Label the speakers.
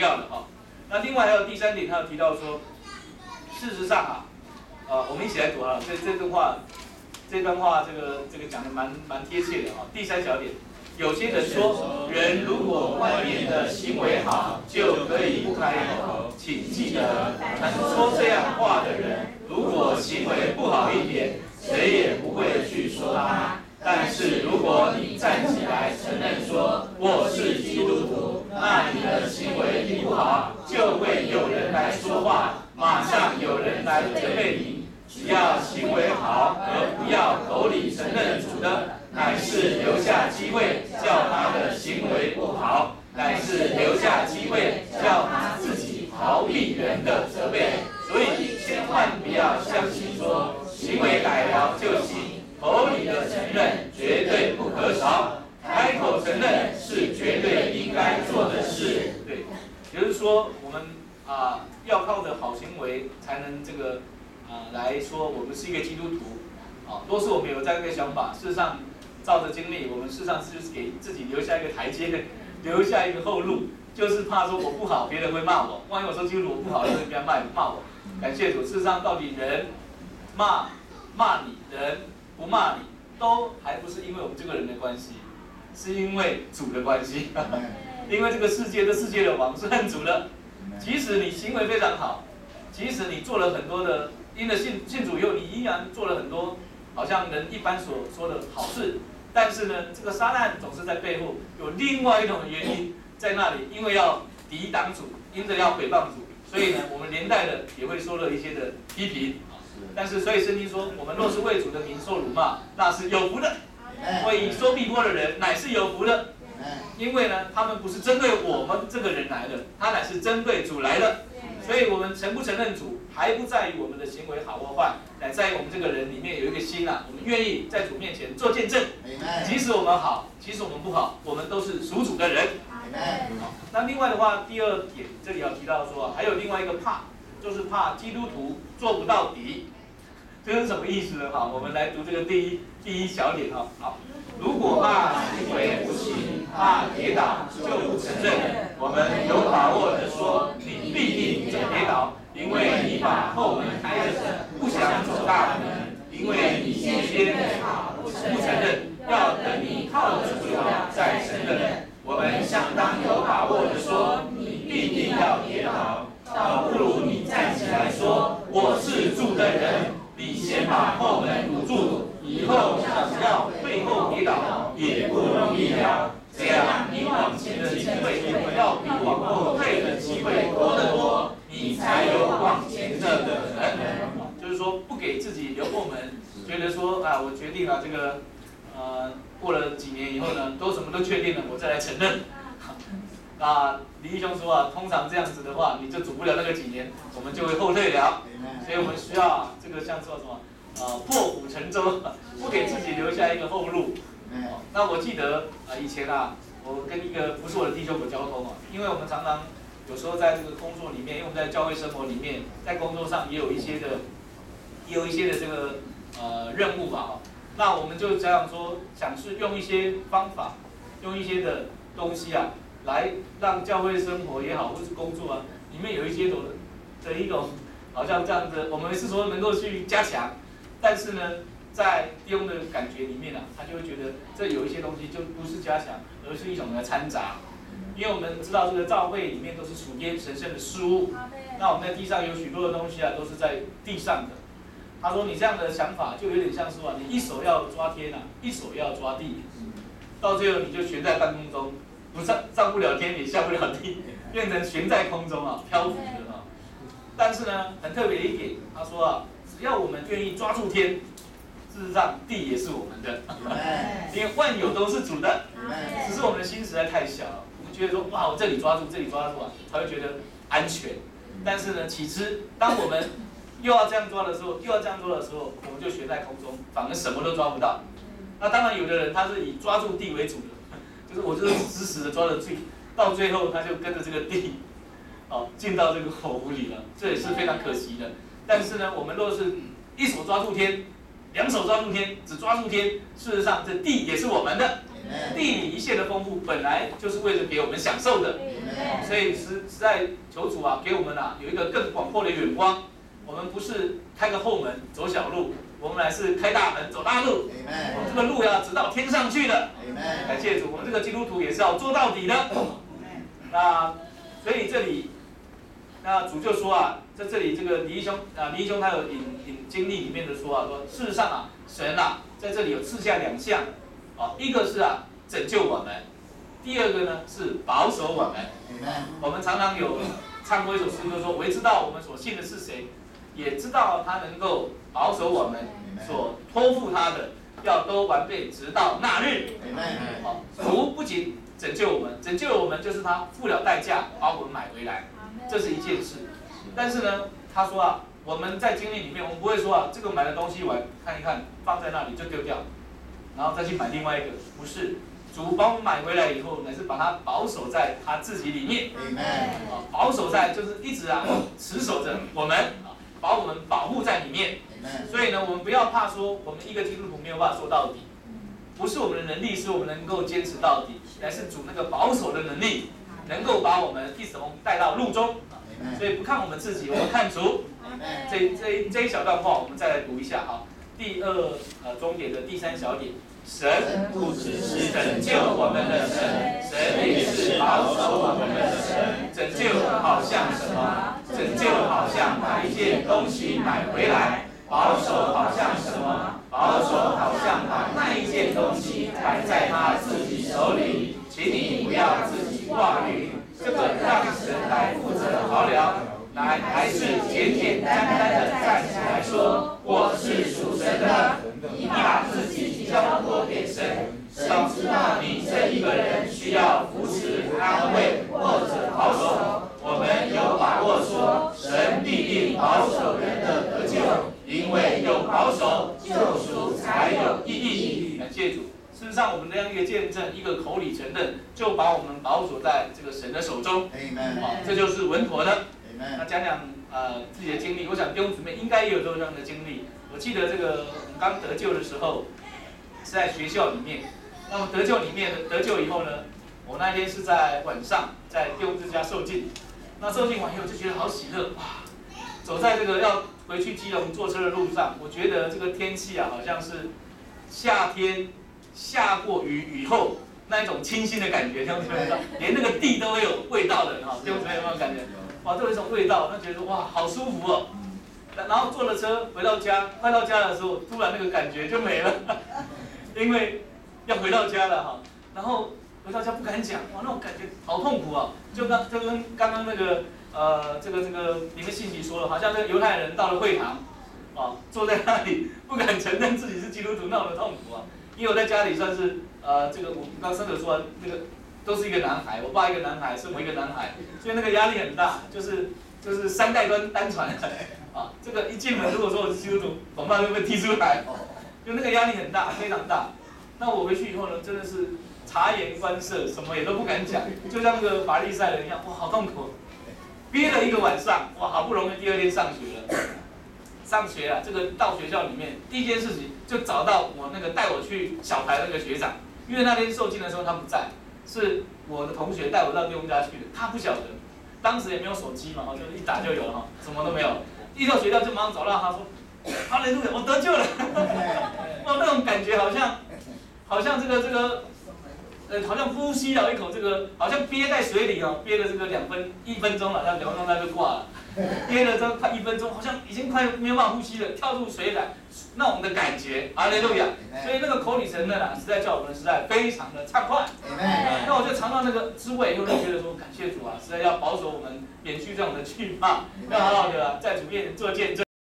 Speaker 1: 要的哈。那另外还有第3点，他有提到说，事实上啊，我们一起来读啊，这段话这个讲的蛮贴切的哈。第3小点，有些人说，人如果外面的行为好，就可以不开口，请记得，能说这样话的人，如果行为不好一点，谁也不会去说他。但是如果你站起来承认说我是基督徒，那你的行为一不好，就会有人来说话，马上有人来责备你。只要行为好，而不要口里承认主的，乃是留下机会叫他的行为不好，乃是留下机会叫他自己逃避人的责备。所以千万不要相信说行为改了就行，口里的承认绝对不可少，开口承认是绝对应该做的事。对，也就是说我们要靠着好行为才能这个来说我们是一个基督徒。都是我们有这样一个想法，事实上照着经历，我们事实上就是给自己留下一个台阶，留下一个后路，就是怕说我不好，别人会骂我。万一我说基督徒我不好，人家骂我。感谢主，事实上到底人骂你，人不骂你，都还不是因为我们这个人的关系，是因为主的关系。因为这个世界的王是恨主的，即使你行为非常好，即使你做了很多的，因了信主以后，你依然做了很多好像人一般所说的好事，但是呢，这个撒旦总是在背后有另外一种原因在那里，因为要抵挡主，因着要诽谤主，所以呢，我们连带的也会受了一些的批评。但是所以圣经说，我们若是为主的名受辱骂，那是有福的；为以说必波的人，乃是有福的。因为呢，他们不是针对我们这个人来的，他乃是针对主来的。所以我们承不承认主，还不在于我们的行为好或坏，乃在于我们这个人里面有一个心我们愿意在主面前做见证。即使我们好，即使我们不好，我们都是属主的人。那另外的话，第2点这里要提到说，还有另外一个怕，就是怕基督徒做不到底。这是什么意思呢？我们来读这个第一小点好，如果怕行为不行，怕跌倒就不承认，我们有把握的说，你必定跌倒，因为你把后门开着，不想走大门，因为你先不承认，要等你靠着主了再承认。我们相当有把握的说，你必定要跌倒，倒不如你站起来说，我是主的人。你先把后门堵住，以后想要背后跌倒也不容易了。这样你往前的机会要比往后退的机会多得多，你才有往前的可能。就是说，不给自己留后门，觉得说我决定了这个过了几年以后呢，什么都确定了，我再来承认。李义兄说通常这样子的话，你就走不了那个几年，我们就会后退了。所以我们需要这个像说什么破釜沉舟，不给自己留下一个后路。那我记得以前我跟一个不是我的弟兄有交通因为我们常常有时候在这个工作里面，因为我们在教会生活里面，在工作上也有一些的这个任务吧那我们就这样说，想是用一些方法，用一些的东西来让教会生活也好，或是工作里面有一些的一种好像这样子，我们是说能够去加强，但是呢，在弟兄的感觉里面他就会觉得这有一些东西就不是加强，而是一种的掺杂。因为我们知道这个教会里面都是属天神圣的事物，那我们在地上有许多的东西都是在地上的。他说你这样的想法就有点像是你一手要抓天一手要抓地，到最后你就悬在半空中，上不了天也下不了地，变成悬在空中漂浮的但是呢，很特别的一点，他说只要我们愿意抓住天，事实上地也是我们的，因为万有都是主的，只是我们的心实在太小了，我们觉得说我这里抓住，这里抓住才会觉得安全。但是呢，其实当我们又要这样抓的时候，我们就悬在空中，反而什么都抓不到。那当然，有的人他是以抓住地为主的，就是我就是死死的抓着地，到最后他就跟着这个地。进到这个火湖里了，这也是非常可惜的。但是呢，我们若是一手抓住天，两手抓住天，只抓住天，事实上这地也是我们的。地理一切的丰富本来就是为了给我们享受的，所以实在求主啊，给我们啊有一个更广阔的眼光。我们不是开个后门走小路，我们乃是开大门走大路。我们这个路要直到天上去的。感谢主，我们这个基督徒也是要做到底的。那所以这里，那主就说啊，在这里这个李义兄他有引经历里面的说啊，说事实上啊，神啊在这里有赐下2项，啊，一个是啊拯救我们，第二个呢是保守我们。我们常常有唱过一首诗歌说，我也知道我们所信的是谁，也知道他能够保守我们所托付他的，要都完备，直到那日。主不仅拯救我们，拯救我们就是他付了代价把我们买回来，这是一件事。但是呢，他说啊，我们在经历里面，我们不会说啊，这个买的东西我看一看，放在那里就丢掉，然后再去买另外一个，不是。主把我们买回来以后，乃是把它保守在他自己里面，保守在就是一直啊持守着我们，把我们保护在里面。所以呢，我们不要怕说我们一个基督徒没有办法做到底，不是我们的能力，是我们能够坚持到底，乃是主那个保守的能力，能够把我们一同带到路中。所以不看我们自己，我们看主。这一小段话，我们再来读一下哈。第2中点的第3小点。神不只是拯救我们的神，神也是保守我们的神。拯救好像什么？拯救好像把一件东西买回来；保守好像什么？保守好像把那一件东西摆在他自己手里。请你不要自己挂虑，这个让神来负责好了。来，还是简简单单的站起来说，我是属神的。你把自己交托给神，神知道你这一个人需要扶持、安慰或者保守。我们有把握说，神必定保守人的得救，因为有保守，救赎才有意义。感谢主。事实上，我们这样一个见证，一个口里承认，就把我们保守在这个神的手中。这就是稳妥的。那讲自己的经历，我想弟兄姊妹应该也有这样的经历。我记得这个我们刚得救的时候是在学校里面，那么得救以后呢，我那天是在晚上在弟兄之家受浸，那受浸完以后就觉得好喜乐哇！走在这个要回去基隆坐车的路上，我觉得这个天气啊，好像是夏天下过雨以后那一种清新的感觉，弟兄姊妹，连那个地都会有味道的哈，弟兄姊妹有没有感觉？哇，都有一种味道，那觉得哇，好舒服哦。然后坐了车回到家，快到家的时候，突然那个感觉就没了，因为要回到家了哈。然后回到家不敢讲，哇，那种感觉好痛苦啊！就跟刚刚那个这个你们信息说了，好像这个犹太人到了会堂，啊，坐在那里不敢承认自己是基督徒那种的痛苦啊。因为我在家里算是这个我刚生的说那个都是一个男孩，我爸一个男孩，生我一个男孩，所以那个压力很大，就是3代单传。啊，这个一进门，如果说我是基督徒，恐怕就被踢出来，就那个压力很大，非常大。那我回去以后呢，真的是察言观色，什么也都不敢讲，就像那个法利赛人一样，哇，好痛苦，憋了一个晚上，哇，好不容易第2天上学了。上学啊，这个到学校里面，第一件事情就找到我那个带我去小排那个学长，因为那天受浸的时候他不在，是我的同学带我到弟兄家去的，他不晓得，当时也没有手机嘛，就一打就有了哈，什么都没有。一到学校就马上找到他说：“哈利路亚，我得救了！”哇，那种感觉好像这个好像呼吸了一口这个，好像憋在水里哦，憋了这个1分钟了，那2分钟他就挂了，憋了这快1分钟，好像已经快没有办法呼吸了，跳入水来那种的感觉，哈利路亚！所以那个口里承认啊，实在叫我们实在非常的畅快。那我就尝到那个滋味，又觉得说感谢主啊，实在要保守我们免去这种的惧怕，要好好的在主面前做见证。